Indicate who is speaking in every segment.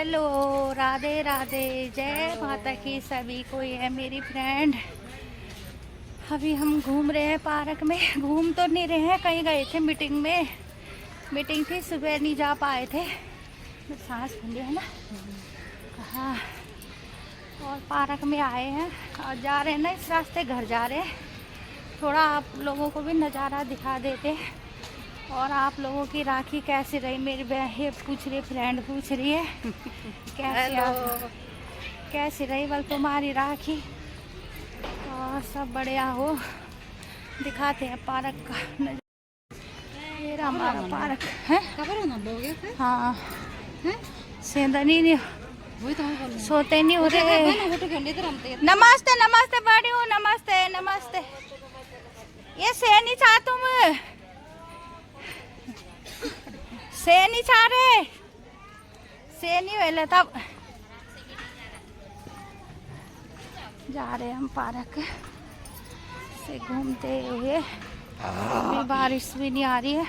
Speaker 1: Hello, Radhe Radhe, जय माता की सभी को। ये है मेरी फ्रेंड। अभी हम घूम रहे हैं पार्क में। घूम तो नहीं रहे हैं, कहीं गए थे मीटिंग में। मीटिंग थी, सुबह नहीं जा पाए थे। मेरी सांस फूली है ना। हाँ, और पार्क में आए हैं और जा रहे हैं ना, इस रास्ते घर जा रहे हैं। थोड़ा आप लोगों को भी नज़ारा दिखा देते हैं। और आप लोगों की राखी कैसी रही? मेरी बहन पूछ रही, फ्रेंड पूछ रही है कैसी रही बल तुम्हारी राखी। और सब बढ़िया हो। दिखाते हैं पार्क का नज़ारा। ये हमारा पार्क है। हाँ, सेंधनी नहीं सोते नहीं होते। नमस्ते नमस्ते बड़ी हूँ, नमस्ते नमस्ते। ये से नहीं चाह तुम, से नहीं चाह रहे, से नहीं वेले तब जा रहे हम पार्क से घूमते हुए। अभी बारिश भी नहीं आ रही है।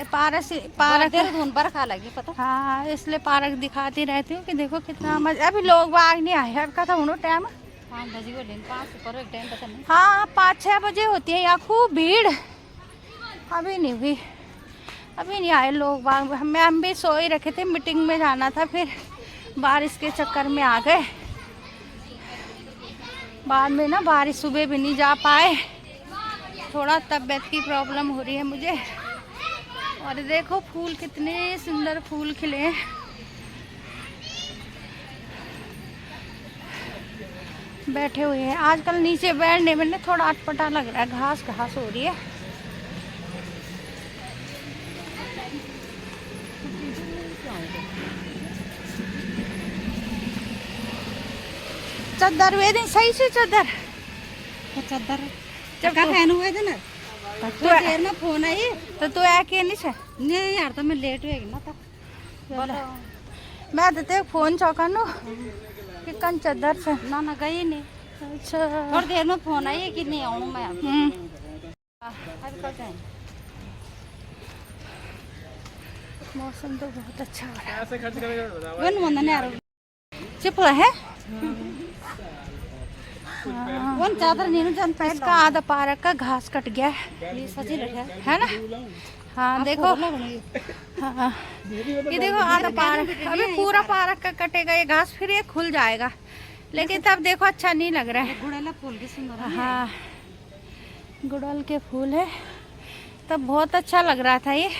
Speaker 1: पार्क बरखा लगी पता। हाँ, इसलिए पार्क दिखाती रहती हूँ कि देखो कितना मजा। अभी लोग बाग नहीं आए हैं का था उन्होंने टाइम। हाँ, 5-6 बजे होती है यहाँ खूब भीड़। अभी नहीं हुई, अभी नहीं आए लोग बाग। हम भी सो ही रखे थे, मीटिंग में जाना था, फिर बारिश के चक्कर में आ गए। बाद में ना बारिश, सुबह भी नहीं जा पाए। थोड़ा तबीयत की प्रॉब्लम हो रही है मुझे। और देखो फूल, कितने सुंदर फूल खिले हैं। बैठे हुए हैं। आजकल नीचे बैठने में ना थोड़ा अटपटा लग रहा है, घास घास हो रही है। चद्दर वे दिन सही से चद्दर जब का फैन हुए थे ना तो देर में फोन आई तो तू आ के नहीं यार, तो मैं लेट हुई ना। तो मैं देते फोन चौका नो कि कन चद्दर से ना गई नहीं। अच्छा, थोड़ी देर में फोन आई कि नहीं आऊँ मैं। मौसम तो बहुत अच्छा हो रहा है। चिप है चादर नहीं जानता। इसका आधा पार्क का घास कट गया है ना। हाँ देखो, हाँ ये देखो आधा पार्क। अभी पूरा पार्क का कटेगा ये घास, फिर ये खुल जाएगा। लेकिन तब देखो अच्छा नहीं लग रहा है। गुड़हल फूल की सुंदर। हाँ, गुड़हल के फूल है, तब बहुत अच्छा लग रहा था। ये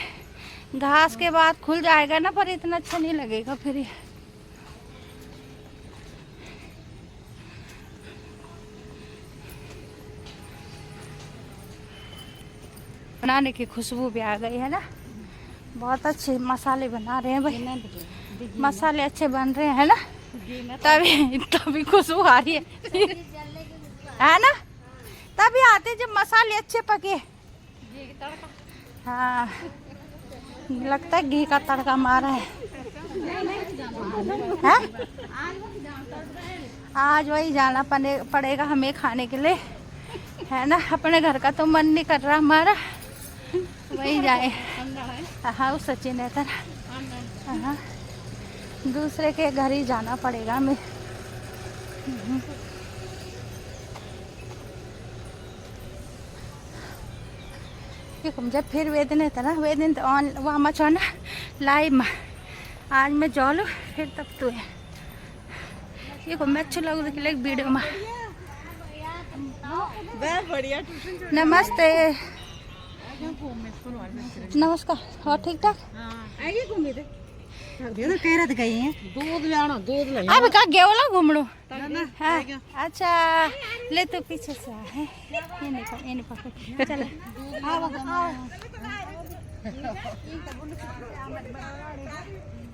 Speaker 1: घास के बाद खुल जाएगा ना, पर इतना अच्छा नहीं लगेगा फिर ये। बनाने की खुशबू भी आ गई है ना। बहुत अच्छे मसाले बना रहे हैं भाई, मसाले अच्छे बन रहे हैं ना, तभी खुशबू आ रही है ना। तभी आते जब मसाले अच्छे पके। हाँ, लगता है घी का तड़का मारा है। आज वही जाना पड़ेगा हमें खाने के लिए, है ना। अपने घर का तो मन नहीं कर रहा हमारा, वही जाए। हाँ, सचिन है तर। हाँ, दूसरे के घर ही जाना पड़ेगा हमें। जब फिर वेदन है ना, वेदन वहाँ मचो ना लाइव में। आज मैं जालू फिर तब तो है ये को मैं अच्छे लोग देख वीडियो में। नमस्ते नमस्कार। और ठीक ठाक गई है। अब का गेवला घूमड़ो। हाँ, अच्छा ले तो पीछे से है। ये नहीं पकड़। चल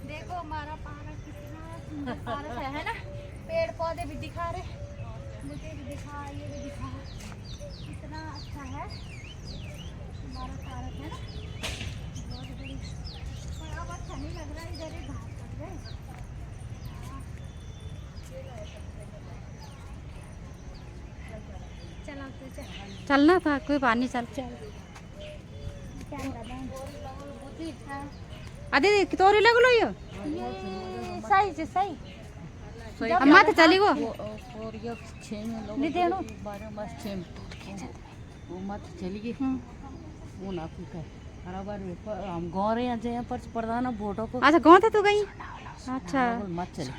Speaker 1: देखो हमारा पार्क कितना पार्क है ना। पेड़ पौधे भी दिखा रहे, मुझे भी दिखा, ये भी दिखा, कितना अच्छा है हमारा पार्क है ना। बहुत बड़ी, पर अब अच्छा नहीं लग रहा है, इधर ही घास कट गए। चलना था कोई पानी चल अरे तोरी लगलो ये सही से सही अम्मा तो चली वो
Speaker 2: और ये 6 में लोग
Speaker 1: नहीं देनो
Speaker 2: 12 बस 6 में वो मत चली गई वो ना कुछ है बराबर हम गाँव रहे हैं जहाँ पर प्रधान वोटों को
Speaker 1: अच्छा गाँव थे तू गई अच्छा
Speaker 2: मत चली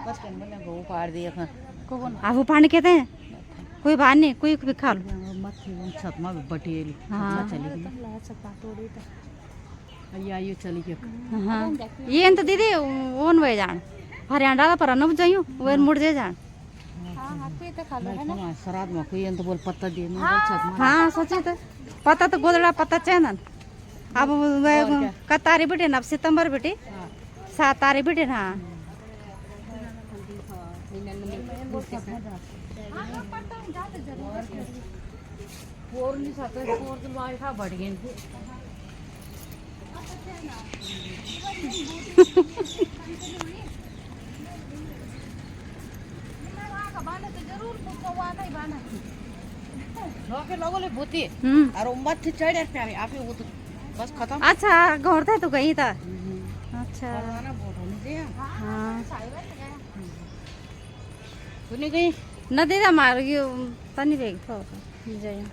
Speaker 2: बस मैंने गो पार दिया था कौन
Speaker 1: आप वो पानी कहते हैं कोई बात नहीं कोई भी खा लो
Speaker 2: मत छत में बटेली
Speaker 1: हाँ
Speaker 2: चली गई ये चली गई
Speaker 1: हाँ ये तो दीदी ओन वे जान हरियाणा का पर न जाइयो वो मुड़ जे जान
Speaker 2: श्राद्ध में कोई तो बोल पत्ता दे
Speaker 1: हाँ सोचे तो पत्ता तो गोदड़ा पत्ता चाहिए अब का तारीख बेटे ना अब सितंबर बेटे 7 तारीख बेटे ना
Speaker 2: बढ़ गई लोगों ने भूती और मत चढ़े पे आप वो तो बस खत्म
Speaker 1: अच्छा घर थे तो गई था अच्छा
Speaker 2: ना वोट होने दे
Speaker 1: हाँ
Speaker 2: तूने गई
Speaker 1: न दीदी हमारे ये तनी बेग तो जाइए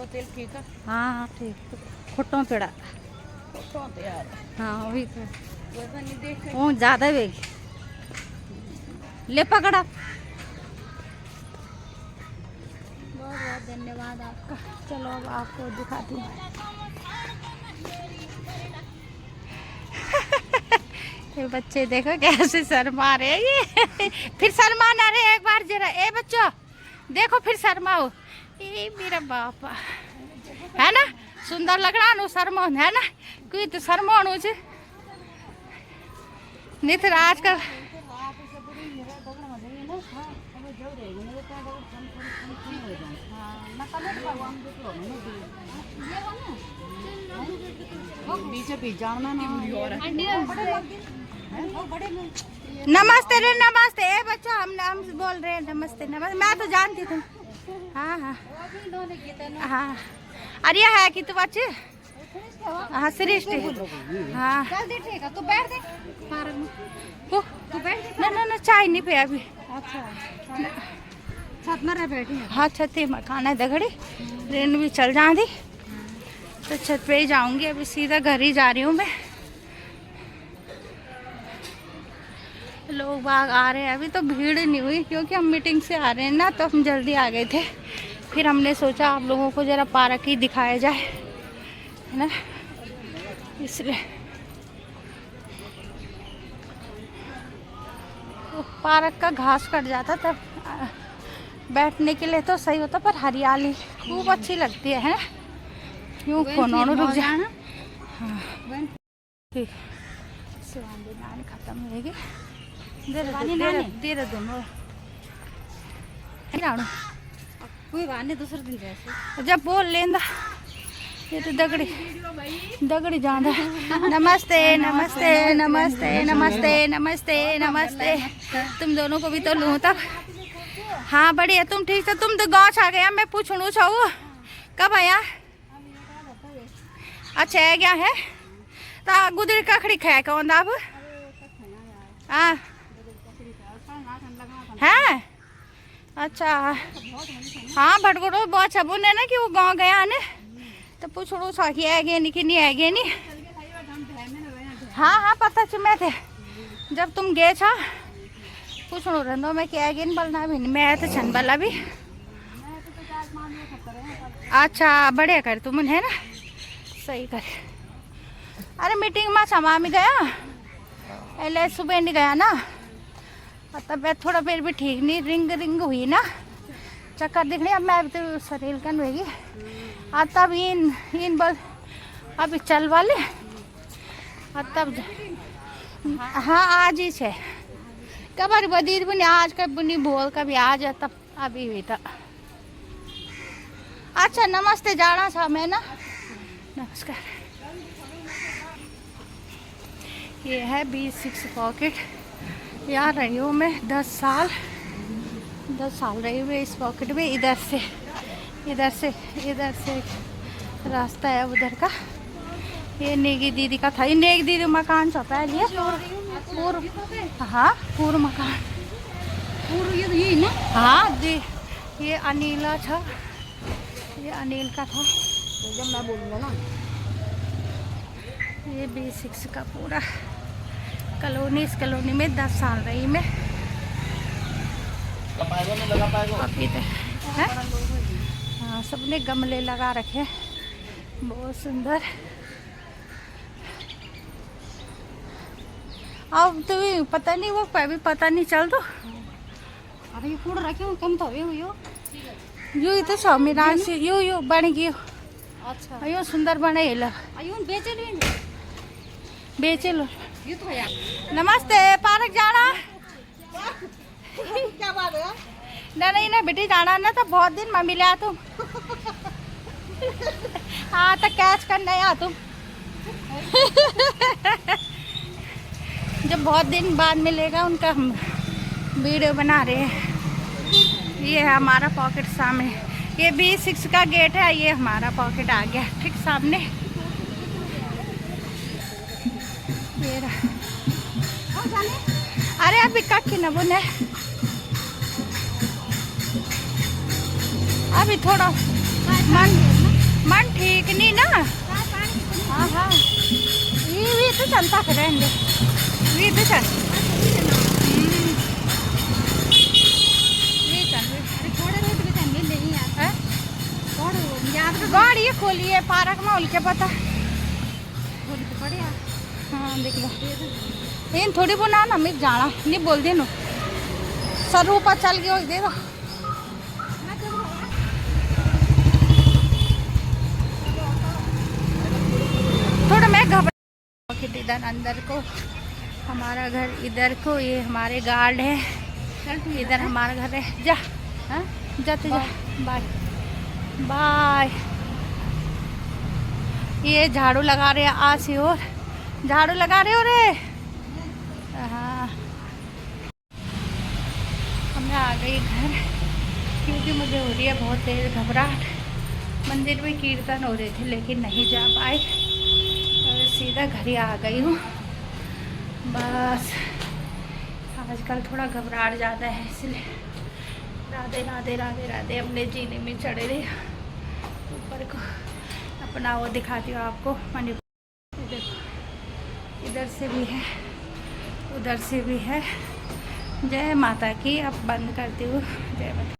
Speaker 2: तेल ठीक है
Speaker 1: हाँ हाँ ठीक खुट्टों पेड़ा
Speaker 2: तो यार
Speaker 1: हाँ वही तो
Speaker 2: वैसा नहीं देख
Speaker 1: वो ज़्यादा बेग ले पकड़ा बहुत बहुत धन्यवाद आपका चलो अब आपको दिखाती हूँ ये बच्चे देखो कैसे शर्मा रहे हैं ये फिर शर्मा ना रहे एक बार जरा ए बच्चों देखो फिर शर्माओ ये मेरा बापा है ना सुंदर लग रहा नो शर्मा है ना कोई तो शर्मा नहीं तो आजकल
Speaker 2: बीजेपी जानना
Speaker 1: नमस्ते रे नमस्ते ए बच्चा हम नाम बोल रहे हैं नमस्ते नमस्ते मैं तो जानती थी हाँ हाँ हाँ अरे है कि तू बच्चे हाँ श्रेष्ठ हाँ तू बैठ दे तू बैठ ना ना ना चाय नहीं पे अभी अच्छा छत में रह बैठी हाँ छत में खाना है दगड़ी ट्रेन भी चल जा दी तो छत पे ही जाऊंगी अभी सीधा घर ही जा रही हूँ मैं लोग बाग आ रहे हैं अभी तो भीड़ नहीं हुई क्योंकि हम मीटिंग से आ रहे हैं ना तो हम जल्दी आ गए थे फिर हमने सोचा आप लोगों को ज़रा पार्क ही दिखाया जाए है ना इसलिए तो पार्क का घास कट जाता तब बैठने के लिए तो सही होता पर हरियाली खूब अच्छी लगती है ना क्यों कौन रुक जाना हाँ ठीक शिवानी नानी खत्म होगी दे दोनों कोई बात नहीं दूसरे दिन जैसे जब बोल लेंदा ये तो दगड़ी जाना नमस्ते नमस्ते नमस्ते नमस्ते नमस्ते नमस्ते तुम दोनों को भी तो लूँ तब हाँ बढ़िया तुम ठीक था तुम तो गाँव छा गया मैं पूछूँ छाऊ कब आया अच्छा है क्या है तो गुदरी कखड़ी खाया कौन अब हाँ है अच्छा हाँ भटगुड़ो बहुत अच्छा बोले ना कि वो गाँव गया ने तो पूछो सा कि है गे नहीं कि नहीं है गे नहीं हाँ हाँ पता चुमे थे जब तुम गए छा पूछो रंदो मैं क्या गे बलना भी नहीं मैं तो छन बला भी अच्छा बढ़िया कर तुम है ना सही कर अरे मीटिंग में समा में गया एले सुबह नहीं गया ना तबीयत थोड़ा फिर भी ठीक नहीं रिंग हुई ना चक्कर दिख रही अब मैं तो शरीर कन होगी आज तब इन बल अभी चल वाले और तब हाँ आज ही है कबर बदीर बुनी आज का बुनी बोल कभी आज तब अभी हुई था अच्छा नमस्ते जाना था मैं ना नमस्कार ये है B6 पॉकेट यहाँ रही हूँ मैं 10 साल रही हुई इस पॉकेट में इधर से रास्ता है उधर का ये नेगी दीदी का था। ये नेगी दीदी मकान था पहले पूर्व। हाँ पूर्व मकान
Speaker 2: पूर्व ये ना।
Speaker 1: हाँ दी ये अनिला था, ये अनिल का था।
Speaker 2: तो जब मैं बोलूँगा ना
Speaker 1: ये B6 का पूरा कॉलोनी। इस कॉलोनी में 10 साल रही मैं। अभी तक है। हाँ सबने गमले लगा रखे बहुत सुंदर। अब तो पता नहीं वो भी पता नहीं चल तो।
Speaker 2: अरे ये फूड रखे कम तो यो
Speaker 1: यू तो स्वामीनारायण से यू बन गयो।
Speaker 2: अच्छा
Speaker 1: अयो सुंदर बने लो।
Speaker 2: अयो
Speaker 1: बेचे लो।
Speaker 2: ये तो यार
Speaker 1: नमस्ते पार्क जाना।
Speaker 2: क्या बात है
Speaker 1: नहीं ना बेटी जाना ना तो बहुत दिन में मिला तुम। हाँ तो कैच करना आ तुम। जब बहुत दिन बाद मिलेगा उनका हम वीडियो बना रहे हैं। ये है हमारा पॉकेट सामने। ये B6 का गेट है। ये हमारा पॉकेट आ गया ठीक सामने। ये रहा। अरे अभी कक्की न बुने अभी थोड़ा मन ठीक नहीं ना। हाँ हाँ ये तो चलता करेंगे ये तो चल। गाड़ी ये खोली है पार्क में उनके पता। हाँ देख लो इन थोड़ी बुना ना मैं जाना नहीं बोल दी नो सर ऊपर चल गयो दे दो। थोड़ा मैं घबरा इधर अंदर को। हमारा घर इधर को। ये हमारे गार्ड है। इधर हमारा घर है। जा हाँ जाते जा बाय बाय। ये झाड़ू लगा रहे हैं आज ही और झाड़ू लगा रहे हो रे। हाँ मैं आ गई घर क्योंकि मुझे हो रही है बहुत तेज घबराहट। मंदिर में कीर्तन हो रहे थे लेकिन नहीं जा पाए और सीधा घर ही आ गई हूँ। बस आजकल थोड़ा घबराहट ज़्यादा है इसलिए। राधे राधे राधे राधे। अपने जीने में चढ़े रहे ऊपर को। अपना वो दिखाती हूँ आपको मणिपुर। देखो इधर से भी है उधर से भी है। जय माता की। अब बंद करती हूँ। जय माता।